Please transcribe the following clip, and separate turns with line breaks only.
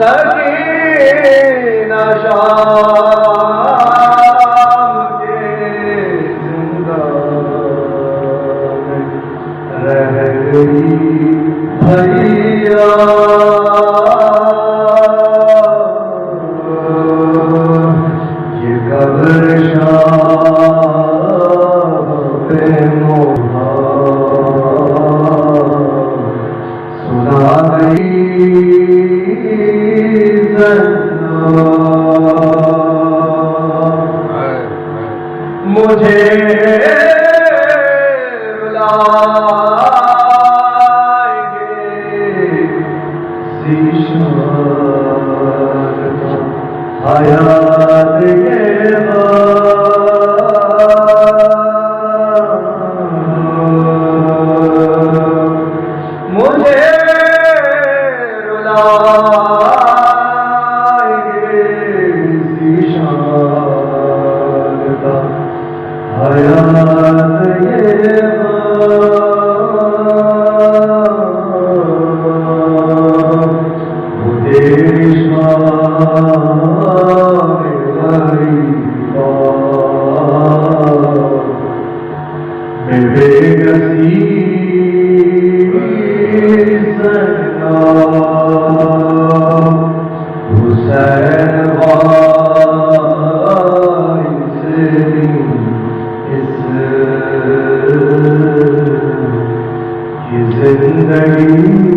سکینہ شام کے زندان رہ گئی بھیا یہ قبر شام پہ سنا گئی مجھے رلائیں گے ذیشان حیات کے مجھے رلائیں گے ذیشان حیات یہ وہ تیری شان غریبا میں بے کسی سرکار حسین بھائی سے یہ زندگی